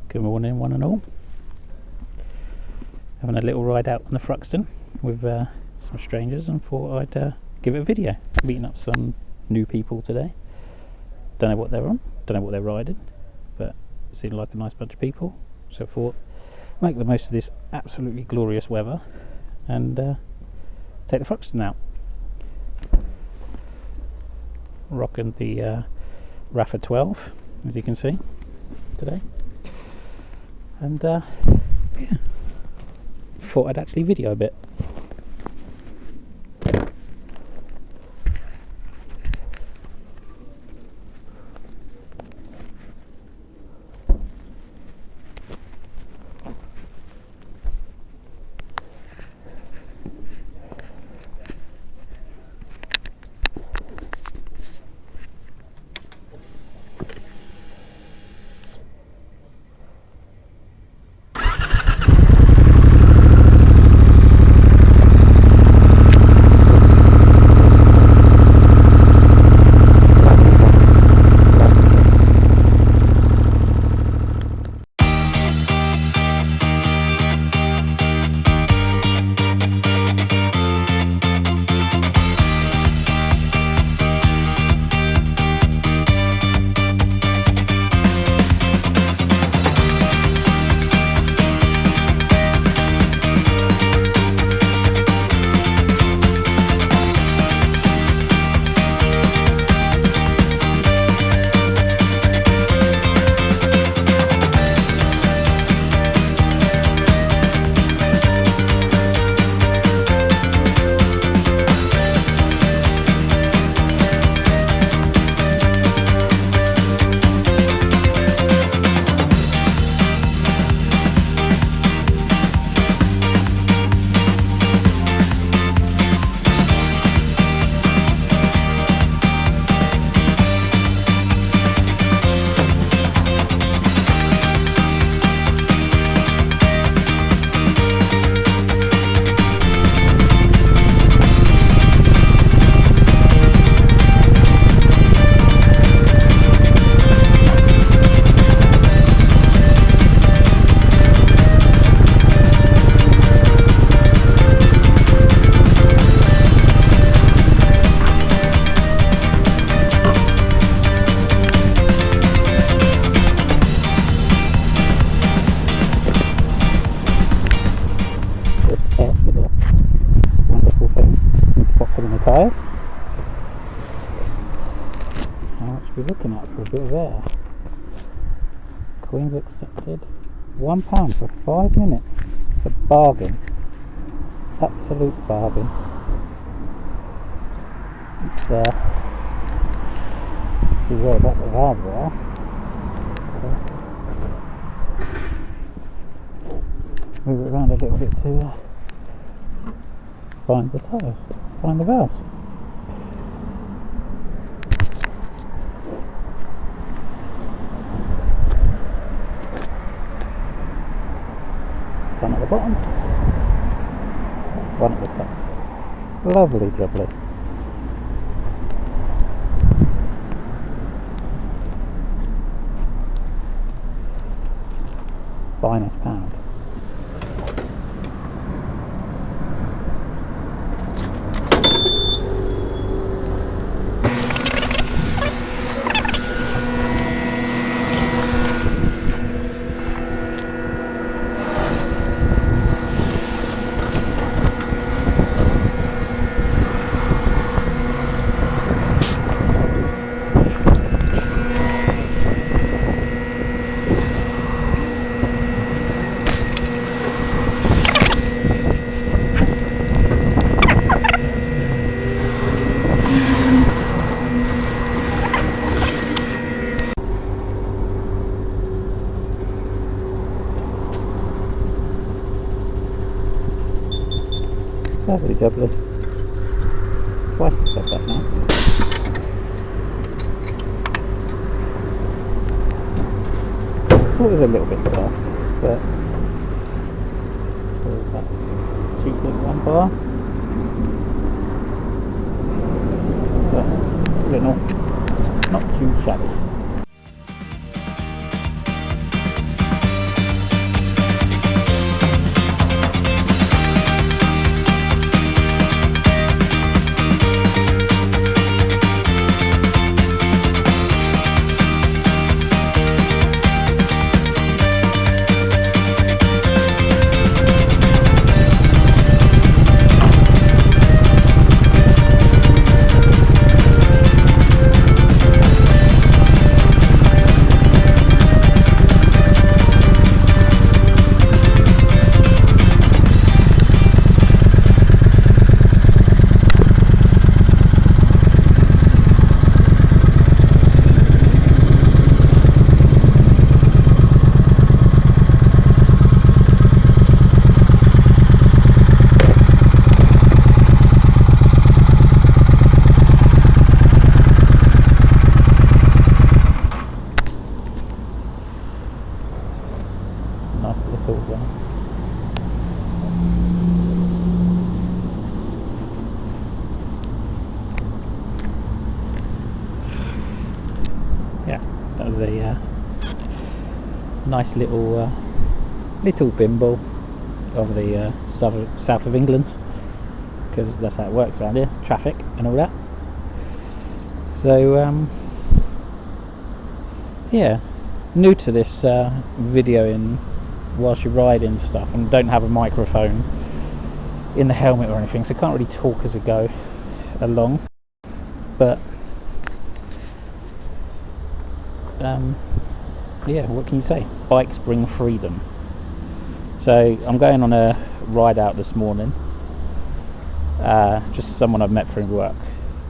Good morning, one and all. Having a little ride out on the Thruxton with some strangers, and thought I'd give it a video. Meeting up some new people today. Don't know what they're on, don't know what they're riding, but it seemed like a nice bunch of people. So I thought, make the most of this absolutely glorious weather and take the Thruxton out. Rocking the Rafa 12, as you can see today, and yeah, thought I'd actually video a bit. Tyres. How much are we looking at for a bit of air? Queen's accepted. £1 for 5 minutes. It's a bargain. Absolute bargain. It's let's see where about the valves are. So move it around a little bit to find the tyres. Find the valves. One at the bottom, one at the top. Lovely jubbly. Finest pound. Lovely jubbly. It's twice the said that now. Thought it was a little bit soft, but what was that? 2.1 bar. But you know, not too shabby. nice little yeah, that was a nice little little bimble of the south of England, because that's how it works around here, traffic and all that. So yeah, new to this videoing whilst you're riding stuff, and don't have a microphone in the helmet or anything, so can't really talk as we go along. But yeah, what can you say? Bikes bring freedom. So I'm going on a ride out this morning, just someone I've met through work.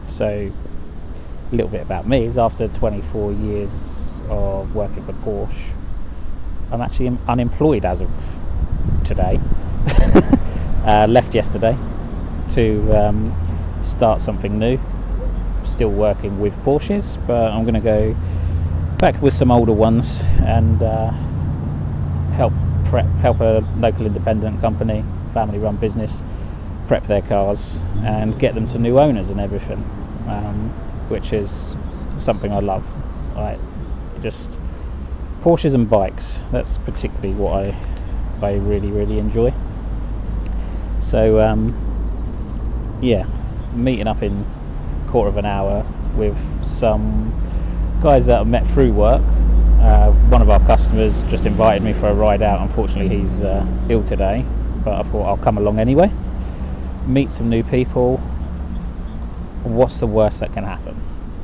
So a little bit about me is, after 24 years of working for Porsche, I'm actually unemployed as of today. Left yesterday to start something new. Still working with Porsches, but I'm going to go back with some older ones and help a local independent company, family run business, prep their cars and get them to new owners and everything, which is something I love. Just Porsches and bikes, that's particularly what I really enjoy. So yeah, meeting up in a quarter of an hour with some guys that I've met through work. One of our customers just invited me for a ride out. Unfortunately he's ill today, but I thought I'll come along anyway, meet some new people. What's the worst that can happen?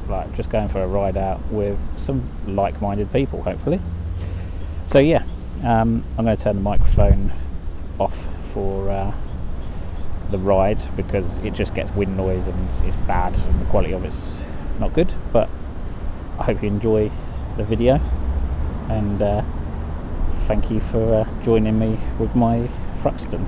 Like, just going for a ride out with some like-minded people, hopefully. So yeah, I'm going to turn the microphone off for the ride, because it just gets wind noise and it's bad and the quality of it's not good. But I hope you enjoy the video, and thank you for joining me with my Thruxton.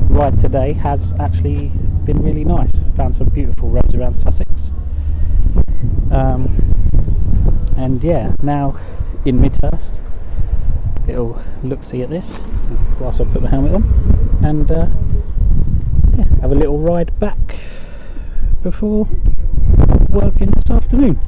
Ride today has actually been really nice. Found some beautiful roads around Sussex, and yeah, now in Midhurst, little look-see at this whilst I put the helmet on, and yeah, have a little ride back before working this afternoon.